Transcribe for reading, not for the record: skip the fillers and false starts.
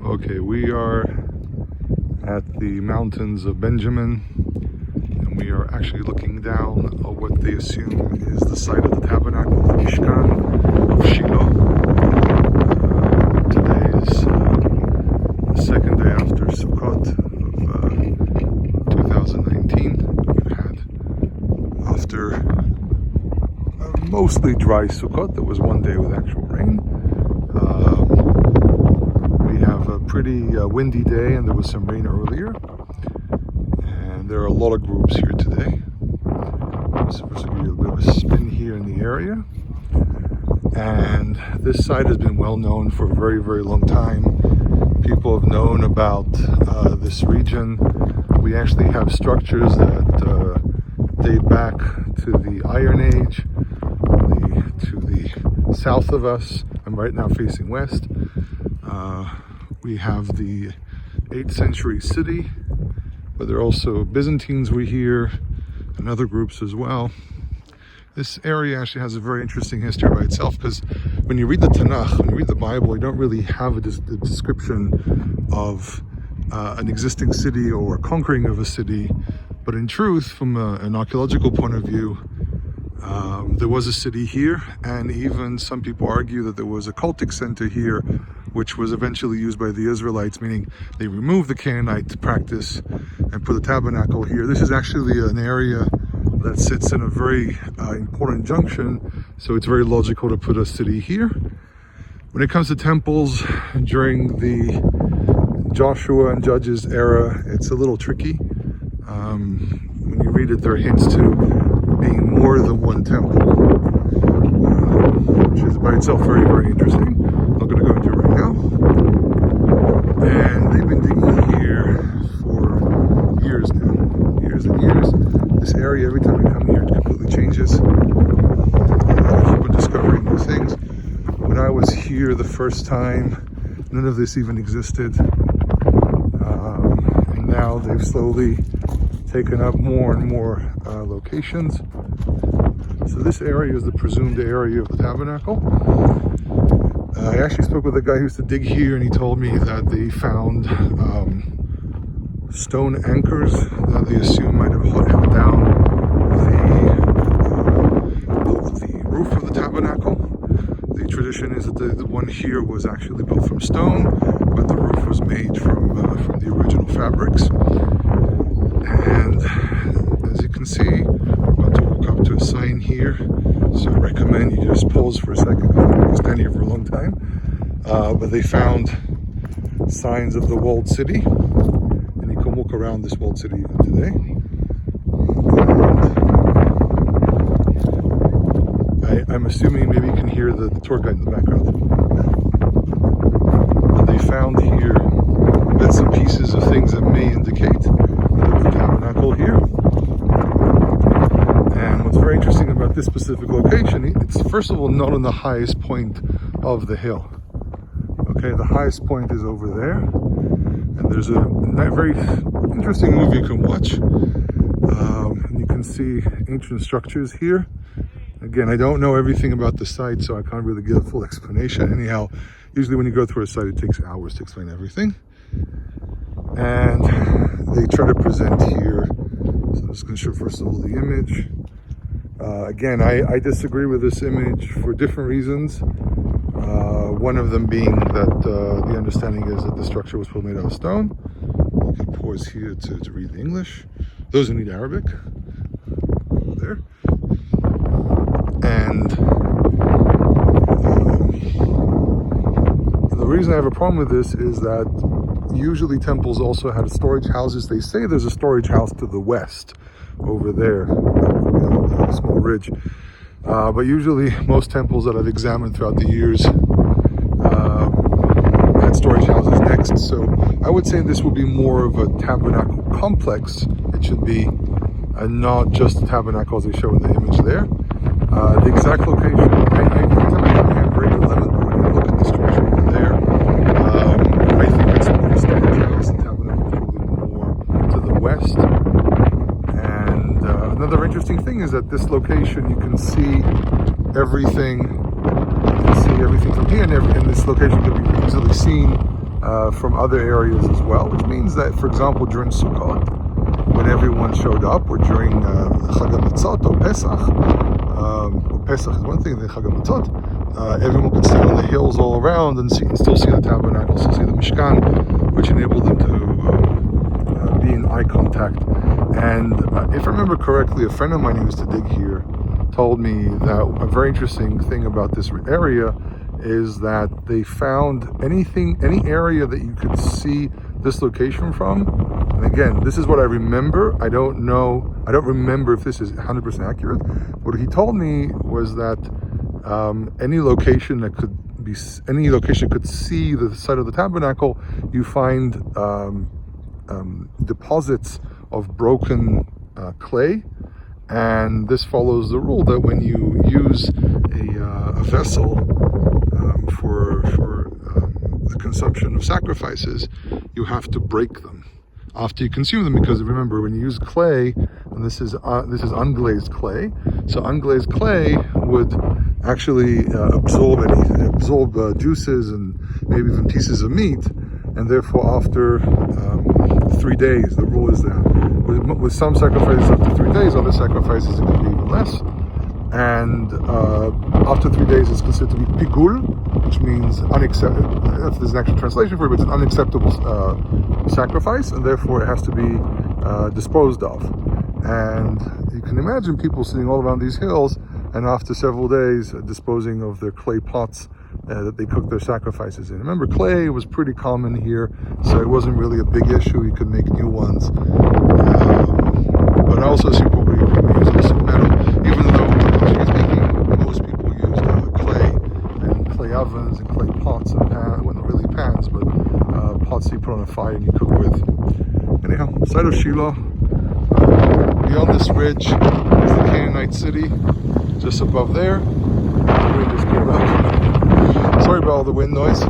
Okay, we are at the mountains of Benjamin, and we are actually looking down on what they assume is the site of the Tabernacle, the Miskan of Shilo. Today is the second day after Sukkot of 2019. We've had, after a mostly dry Sukkot, there was one day with actual rain. We have a pretty windy day, and there was some rain earlier, and there are a lot of groups here today. So we're going to give you a bit of a spin here in the area, and this site has been well known for a very, very long time. People have known about this region. We actually have structures that date back to the Iron Age, to the south of us. I'm right now facing west. We have the 8th century city, but there are also Byzantines were here and other groups as well. This area actually has a very interesting history by itself, because when you read the Tanakh, when you read the Bible, you don't really have a description of an existing city or a conquering of a city. But in truth, from an archaeological point of view, there was a city here, and even some people argue that there was a cultic center here, which was eventually used by the Israelites, meaning they removed the Canaanite practice and put a tabernacle here. This is actually an area that sits in a very important junction, so it's very logical to put a city here. When it comes to temples, during the Joshua and Judges era, it's a little tricky. When you read it, there are hints to being more than one temple, which is by itself very, very interesting. I'm not going to go into it right now. And they've been digging here for years now, years and years. This area, every time we come here, it completely changes. Keep on discovering new things. When I was here the first time, none of this even existed. And now they've slowly taken up more and more locations. So this area is the presumed area of the tabernacle. I actually spoke with a guy who used to dig here, and he told me that they found stone anchors that they assume might have held down the roof of the tabernacle. The tradition is that the one here was actually built from stone, but the roof was made from the original fabrics. And as you can see, I'm about to walk up to a sign here, so I recommend you just pause for a second. I've been standing here for a long time. But they found signs of the walled city, and you can walk around this walled city even today. And I'm assuming maybe you can hear the tour guide in the background. And they found here bits and pieces of things that may indicate the tabernacle here. And what's very interesting about this specific location, it's first of all not on the highest point of the hill. Okay, the highest point is over there, and there's a very interesting movie you can watch, and you can see ancient structures here. Again, I don't know everything about the site, so I can't really give a full explanation. Anyhow, usually when you go through a site, it takes hours to explain everything. And they try to present here, so I'm just going to show first of all the image. Again, I disagree with this image for different reasons. One of them being that the understanding is that the structure was probably made out of stone. You can pause here to read the English. Those who need Arabic, over there. And the reason I have a problem with this is that usually temples also had storage houses. They say there's a storage house to the west, over there, a small ridge. But usually most temples that I've examined throughout the years had storage houses next. So I would say this would be more of a tabernacle complex. It should be not just the tabernacle as they show in the image there. The exact location, every time I come here, I'm very dilemma when you look at the structure over there. I think it's more of a storage house. The tabernacle is probably more to the west. And another interesting thing is that this location, you can see everything. You can see everything from here, and this location can be easily seen from other areas as well, which means that, for example, during Sukkot, when everyone showed up, or during Chag HaMatzot or Pesach is one thing, then Chag HaMatzot, everyone could stand on the hills all around and still see the Tabernacle, still see the Miskan, which enabled them to be in eye contact. And if I remember correctly, a friend of mine who used to dig here told me that a very interesting thing about this area is that they found any area that you could see this location from. And again, this is what I remember. I don't remember if this is 100% accurate. What he told me was that any location could see the site of the tabernacle, you find deposits of broken clay. And this follows the rule that when you use a vessel for the consumption of sacrifices, you have to break them after you consume them, because remember, when you use clay, and this is unglazed clay, so unglazed clay would actually absorb juices and maybe even pieces of meat, and therefore after 3 days, the rule is that with some sacrifices up to 3 days, other sacrifices it could be even less. And after 3 days, it's considered to be pigul, which means unacceptable. If there's an actual translation for it, but it's an unacceptable sacrifice, and therefore it has to be disposed of. And you can imagine people sitting all around these hills, and after several days, disposing of their clay pots that they cooked their sacrifices in. Remember, clay was pretty common here, so it wasn't really a big issue. You could make new ones. But I also see people use also metal, even though most people used clay and clay ovens and clay pots and pans, well, not really pans, but pots you put on a fire and you cook with. Anyhow, site of Shilo. Beyond this ridge is the Canaanite city, just above there. The wind just came out. Sorry about all the wind noise.